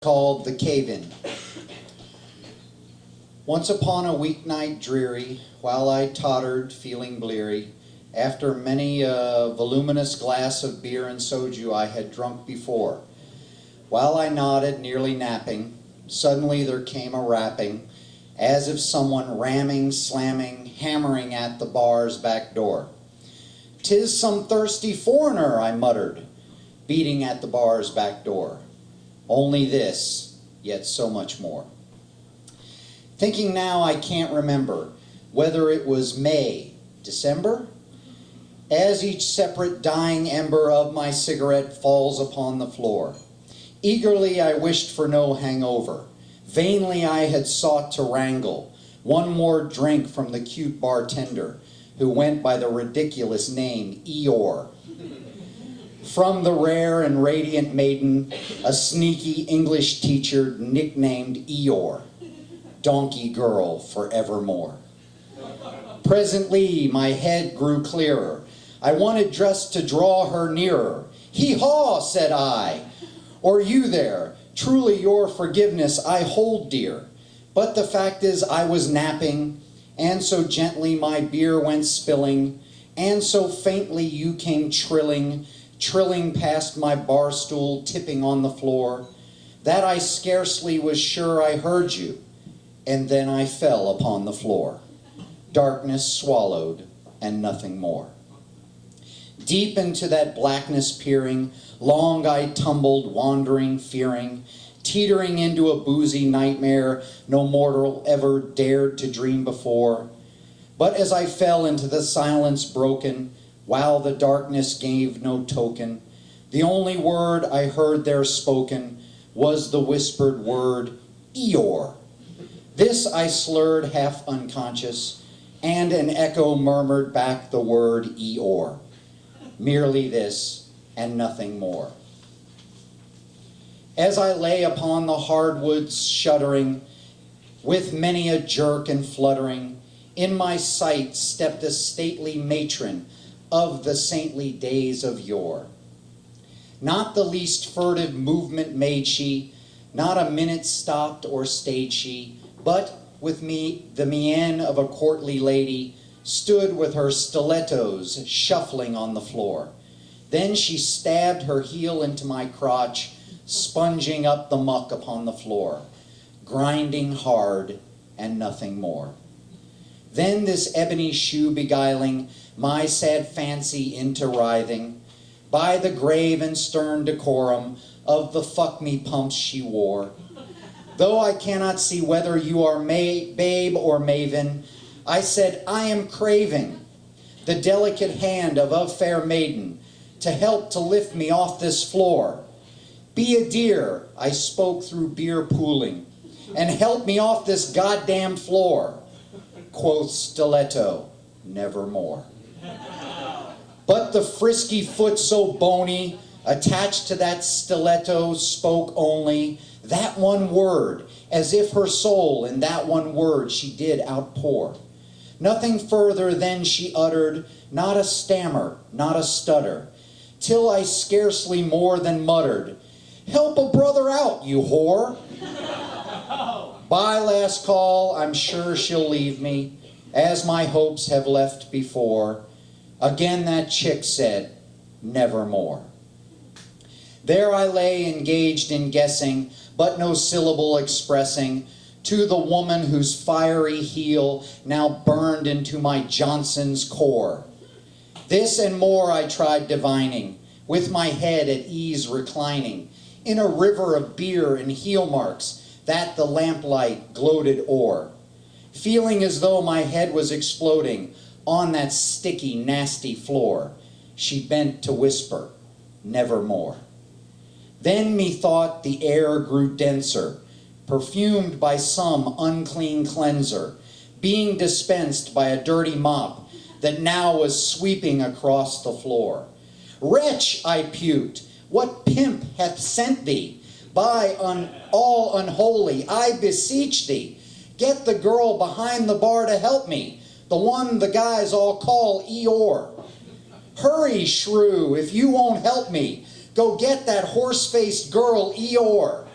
called The Cave-In. Once upon a weeknight dreary, while I tottered, feeling bleary, after many a voluminous glass of beer and soju I had drunk before, while I nodded, nearly napping, suddenly there came a rapping, as if someone ramming, slamming, hammering at the bar's back door. "'Tis some thirsty foreigner," I muttered, beating at the bar's back door. Only this, yet so much more. Thinking now, I can't remember whether it was May, December, as each separate dying ember of my cigarette falls upon the floor. Eagerly I wished for no hangover. Vainly I had sought to wrangle one more drink from the cute bartender, who went by the ridiculous name Eeyore. From the rare and radiant maiden, a sneaky English teacher nicknamed Eeyore, donkey girl forevermore. Presently my head grew clearer. I wanted just to draw her nearer. "Hee-haw," said I, "or you there, truly your forgiveness I hold dear." But the fact is I was napping, and so gently my beer went spilling, and so faintly you came trilling past my bar stool, tipping on the floor, that I scarcely was sure I heard you, and then I fell upon the floor. Darkness swallowed, and nothing more. Deep into that blackness peering, long I tumbled, wandering, fearing, teetering into a boozy nightmare no mortal ever dared to dream before. But as I fell into the silence broken, while the darkness gave no token, the only word I heard there spoken was the whispered word, Eeyore. This I slurred half unconscious, and an echo murmured back the word Eeyore. Merely this, and nothing more. As I lay upon the hardwoods shuddering, with many a jerk and fluttering, in my sight stepped a stately matron of the saintly days of yore. Not the least furtive movement made she, not a minute stopped or stayed she, but with me the mien of a courtly lady stood with her stilettos shuffling on the floor. Then she stabbed her heel into my crotch, sponging up the muck upon the floor, grinding hard and nothing more. Then this ebony shoe beguiling my sad fancy into writhing, by the grave and stern decorum of the fuck-me pumps she wore. Though I cannot see whether you are babe or maven, I said, I am craving the delicate hand of a fair maiden to help to lift me off this floor. Be a dear, I spoke through beer pooling, and help me off this goddamn floor. Quoth stiletto, nevermore. But the frisky foot so bony, attached to that stiletto, spoke only that one word, as if her soul in that one word she did outpour. Nothing further then she uttered, not a stammer, not a stutter, till I scarcely more than muttered, "Help a brother out, you whore." By last call, I'm sure she'll leave me, as my hopes have left before. Again that chick said, nevermore. There I lay engaged in guessing, but no syllable expressing, to the woman whose fiery heel now burned into my Johnson's core. This and more I tried divining, with my head at ease reclining, in a river of beer and heel marks that the lamplight gloated o'er. Feeling as though my head was exploding on that sticky, nasty floor, she bent to whisper, nevermore. Then methought the air grew denser, perfumed by some unclean cleanser, being dispensed by a dirty mop that now was sweeping across the floor. "Wretch," I puked, "what pimp hath sent thee? By all unholy, I beseech thee, get the girl behind the bar to help me, the one the guys all call Eeyore. Hurry, shrew, if you won't help me, go get that horse-faced girl Eeyore."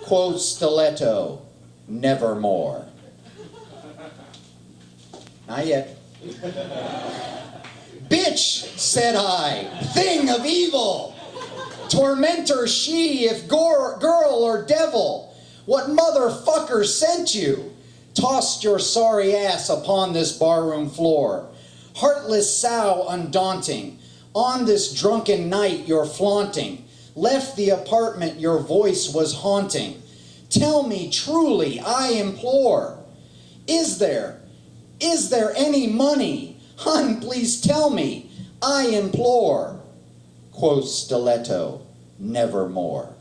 Quoth stiletto, nevermore. Not yet. Bitch, said I, thing of evil, tormentor she, if girl or devil, what motherfucker sent you? Tossed your sorry ass upon this barroom floor. Heartless sow undaunting, on this drunken night you're flaunting. Left the apartment your voice was haunting. Tell me truly, I implore, is there any money? Hun, please tell me, I implore. Quoth stiletto, nevermore.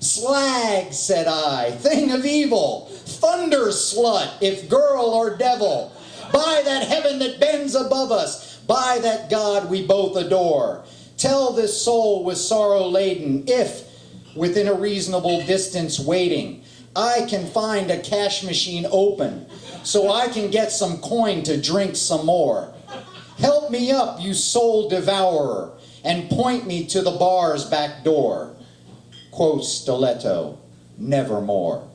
Slag, said I, thing of evil, thunder slut, if girl or devil, by that heaven that bends above us, by that God we both adore, tell this soul with sorrow laden, if, within a reasonable distance waiting, I can find a cash machine open, so I can get some coin to drink some more. Help me up, you soul devourer, and point me to the bar's back door. Quoth stiletto, nevermore.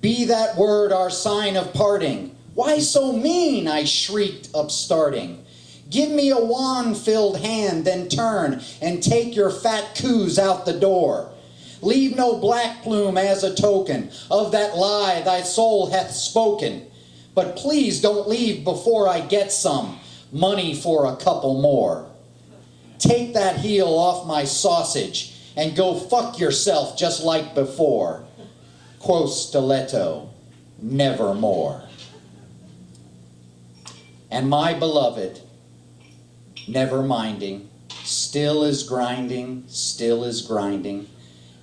Be that word our sign of parting. Why so mean? I shrieked, upstarting. Give me a wand-filled hand, then turn and take your fat coos out the door. Leave no black plume as a token of that lie thy soul hath spoken. But please don't leave before I get some money for a couple more. Take that heel off my sausage and go fuck yourself just like before. Quoth stiletto, nevermore. And my beloved, never minding, still is grinding,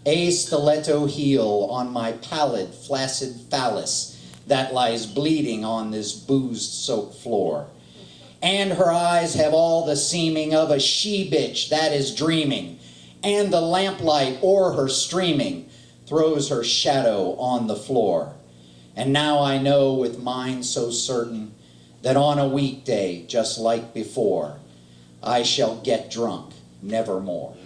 a stiletto heel on my pallid, flaccid phallus that lies bleeding on this booze-soaked floor. And her eyes have all the seeming of a she-bitch that is dreaming, and the lamplight o'er her streaming throws her shadow on the floor. And now I know with mind so certain that on a weekday, just like before, I shall get drunk nevermore.